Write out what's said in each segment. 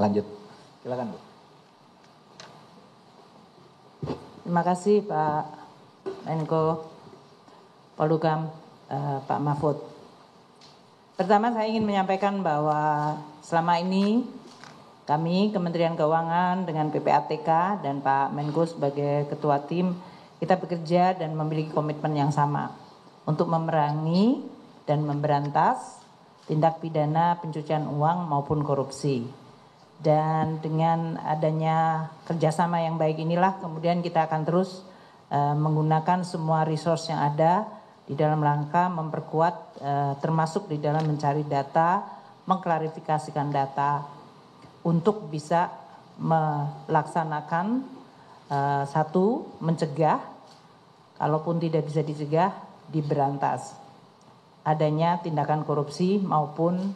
lanjut. Silakan Bu. Terima kasih Pak Menko Polhukam, Pak Mahfud. Pertama saya ingin menyampaikan bahwa selama ini kami Kementerian Keuangan dengan PPATK dan Pak Menko sebagai ketua tim, kita bekerja dan memiliki komitmen yang sama untuk memerangi dan memberantas tindak pidana pencucian uang maupun korupsi. Dan dengan adanya kerjasama yang baik inilah kemudian kita akan terus menggunakan semua resource yang ada di dalam rangka memperkuat termasuk di dalam mencari data, mengklarifikasikan data untuk bisa melaksanakan satu, mencegah, kalaupun tidak bisa dicegah, diberantas adanya tindakan korupsi maupun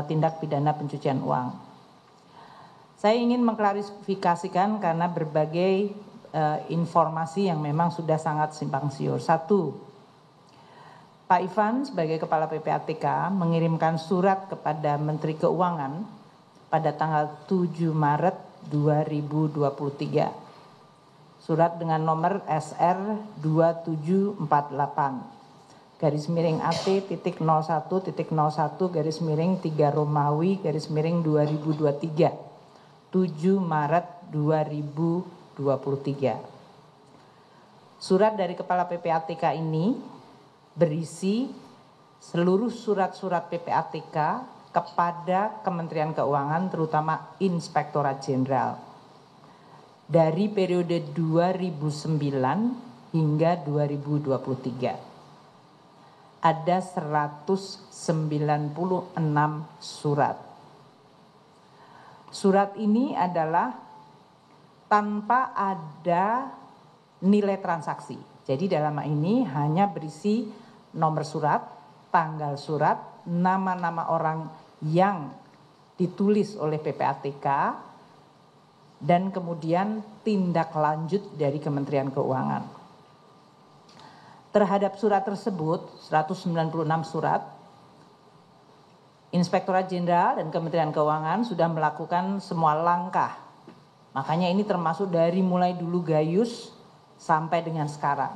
tindak pidana pencucian uang. Saya ingin mengklarifikasikan karena berbagai informasi yang memang sudah sangat simpang siur. Satu, Pak Ivan sebagai Kepala PPATK mengirimkan surat kepada Menteri Keuangan pada tanggal 7 Maret 2023. Surat dengan nomor SR 2748 /AT.01.01/3 Romawi /2023 7 Maret 2023. Surat dari Kepala PPATK ini berisi seluruh surat-surat PPATK kepada Kementerian Keuangan terutama Inspektorat Jenderal dari periode 2009 hingga 2023. Ada 196 surat. Surat ini adalah tanpa ada nilai transaksi. Jadi dalam ini hanya berisi nomor surat, tanggal surat, nama-nama orang yang ditulis oleh PPATK, dan kemudian tindak lanjut dari Kementerian Keuangan. Terhadap surat tersebut, 196 surat, Inspektorat Jenderal dan Kementerian Keuangan sudah melakukan semua langkah. Makanya ini termasuk dari mulai dulu Gayus sampai dengan sekarang.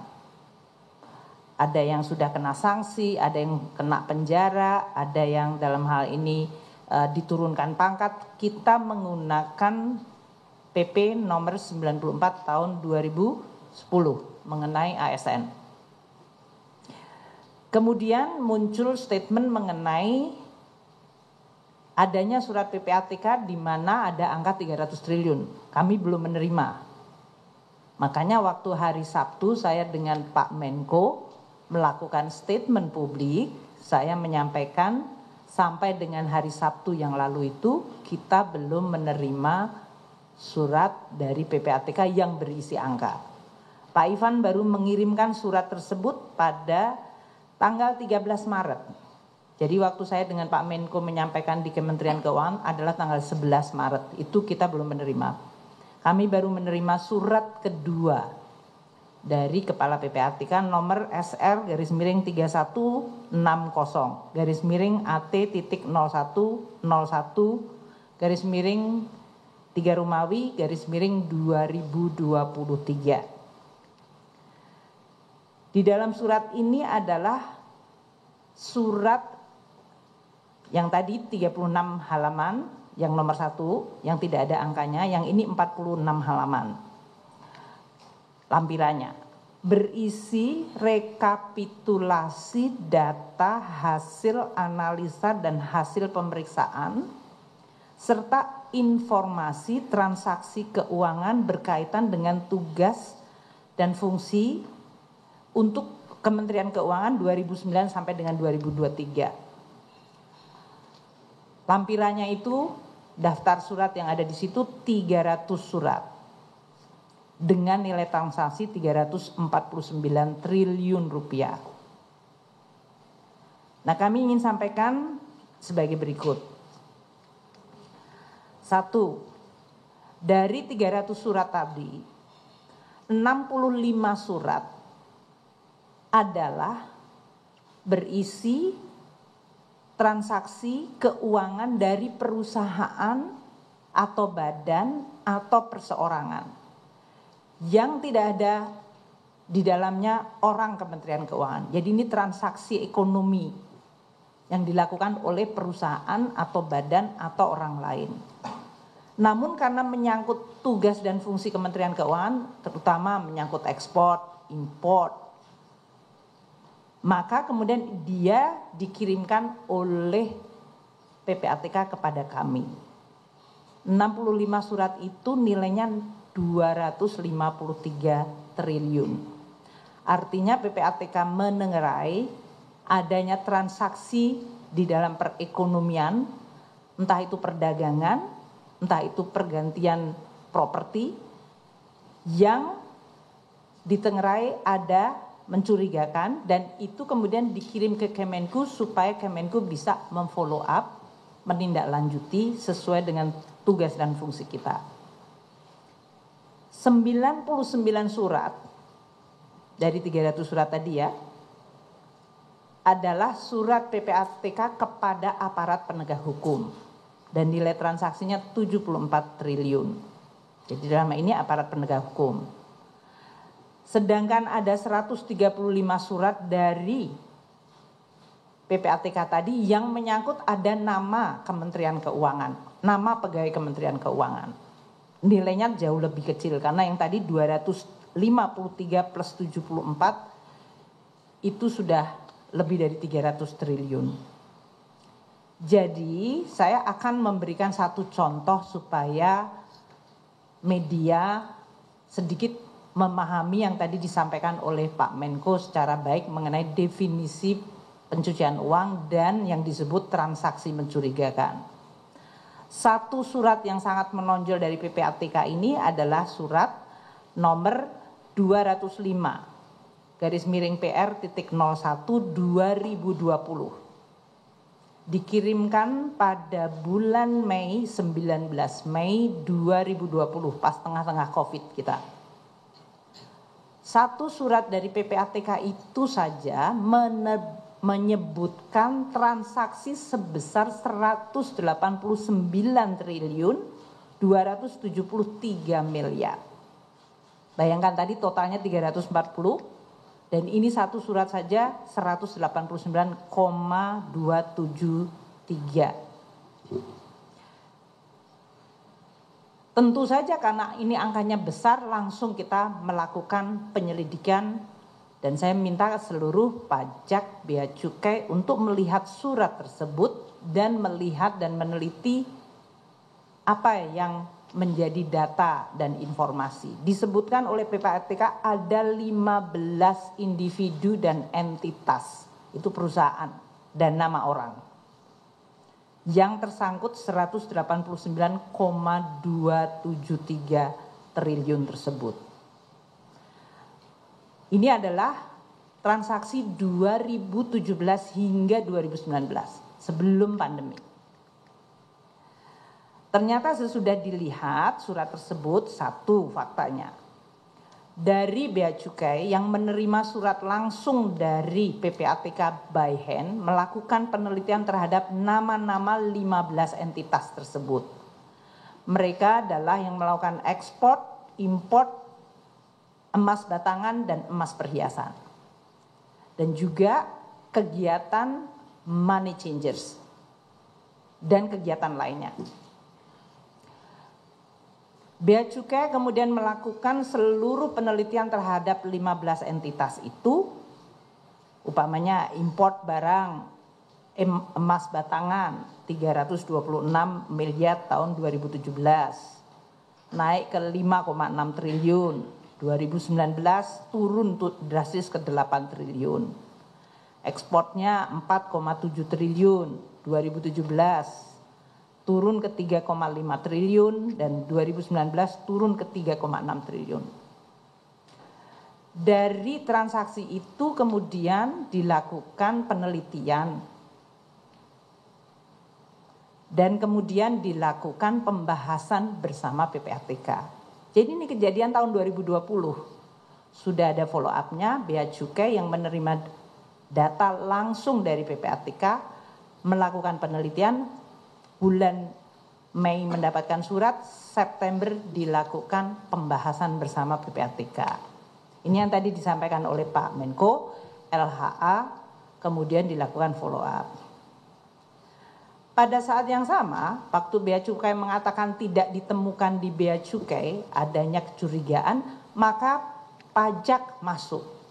Ada yang sudah kena sanksi, ada yang kena penjara, ada yang dalam hal ini diturunkan pangkat. Kita menggunakan PP nomor 94 tahun 2010 mengenai ASN. Kemudian muncul statement mengenai adanya surat PPATK di mana ada angka 300 triliun. Kami belum menerima. Makanya waktu hari Sabtu saya dengan Pak Menko melakukan statement publik, saya menyampaikan sampai dengan hari Sabtu yang lalu itu kita belum menerima surat dari PPATK yang berisi angka. Pak Ivan baru mengirimkan surat tersebut pada tanggal 13 Maret. Jadi waktu saya dengan Pak Menko menyampaikan di Kementerian Keuangan adalah tanggal 11 Maret. Itu kita belum menerima. Kami baru menerima surat kedua dari Kepala PPATK nomor SR /AT.600101/3 Romawi /2023. Di dalam surat ini adalah surat yang tadi 36 halaman, yang nomor 1, yang tidak ada angkanya, yang ini 46 halaman. Lampirannya berisi rekapitulasi data hasil analisa dan hasil pemeriksaan serta informasi transaksi keuangan berkaitan dengan tugas dan fungsi untuk Kementerian Keuangan 2009 sampai dengan 2023. Lampirannya itu daftar surat yang ada di situ 300 surat. Dengan nilai transaksi 349 triliun rupiah. Nah, kami ingin sampaikan sebagai berikut. 1, dari 300 surat tadi, 65 surat adalah berisi transaksi keuangan dari perusahaan atau badan atau perseorangan yang tidak ada di dalamnya orang Kementerian Keuangan. Jadi ini transaksi ekonomi yang dilakukan oleh perusahaan atau badan atau orang lain. Namun karena menyangkut tugas dan fungsi Kementerian Keuangan, terutama menyangkut ekspor, import, maka kemudian dia dikirimkan oleh PPATK kepada kami. 65 surat itu nilainya 253 triliun. Artinya PPATK menengarai adanya transaksi di dalam perekonomian, entah itu perdagangan, entah itu pergantian properti, yang ditengarai ada mencurigakan, dan itu kemudian dikirim ke Kemenku supaya Kemenku bisa memfollow up, menindaklanjuti sesuai dengan tugas dan fungsi kita. 99 surat dari 300 surat tadi ya, adalah surat PPATK kepada aparat penegak hukum. Dan nilai transaksinya 74 triliun. Jadi dalam ini aparat penegak hukum. Sedangkan ada 135 surat dari PPATK tadi yang menyangkut ada nama Kementerian Keuangan, nama pegawai Kementerian Keuangan. Nilainya jauh lebih kecil karena yang tadi 253 plus 74 itu sudah lebih dari 300 triliun. Jadi saya akan memberikan satu contoh supaya media sedikit memahami yang tadi disampaikan oleh Pak Menko secara baik mengenai definisi pencucian uang dan yang disebut transaksi mencurigakan. Satu surat yang sangat menonjol dari PPATK ini adalah surat nomor 205 /PR.01 2020. Dikirimkan pada bulan Mei, 19 Mei 2020, pas tengah-tengah COVID kita. Satu surat dari PPATK itu saja menyebutkan transaksi sebesar 189 triliun 273 miliar. Bayangkan tadi totalnya 340. Dan ini satu surat saja 189,273. Tentu saja karena ini angkanya besar langsung kita melakukan penyelidikan dan saya minta seluruh pajak, bea cukai untuk melihat surat tersebut dan melihat dan meneliti apa yang menjadi data dan informasi. Disebutkan oleh PPATK ada 15 individu dan entitas, itu perusahaan dan nama orang, yang tersangkut 189,273 triliun tersebut. Ini adalah transaksi 2017 hingga 2019, sebelum pandemi. Ternyata sesudah dilihat surat tersebut, satu faktanya. Dari Bea Cukai yang menerima surat langsung dari PPATK by hand melakukan penelitian terhadap nama-nama 15 entitas tersebut. Mereka adalah yang melakukan ekspor, import, emas batangan dan emas perhiasan. Dan juga kegiatan money changers dan kegiatan lainnya. Bea Cukai kemudian melakukan seluruh penelitian terhadap 15 entitas itu, upamanya import barang emas batangan 326 miliar tahun 2017, naik ke 5,6 triliun, 2019 turun drastis ke 8 triliun. Ekspornya 4,7 triliun, 2017 turun ke 3,5 triliun dan 2019 turun ke 3,6 triliun. Dari transaksi itu kemudian dilakukan penelitian dan kemudian dilakukan pembahasan bersama PPATK. Jadi ini kejadian tahun 2020. Sudah ada follow up-nya, Bea Cukai yang menerima data langsung dari PPATK melakukan penelitian bulan Mei mendapatkan surat, September dilakukan pembahasan bersama PPATK. Ini yang tadi disampaikan oleh Pak Menko, LHA, kemudian dilakukan follow up. Pada saat yang sama, waktu Bea Cukai mengatakan tidak ditemukan di Bea Cukai adanya kecurigaan, maka pajak masuk.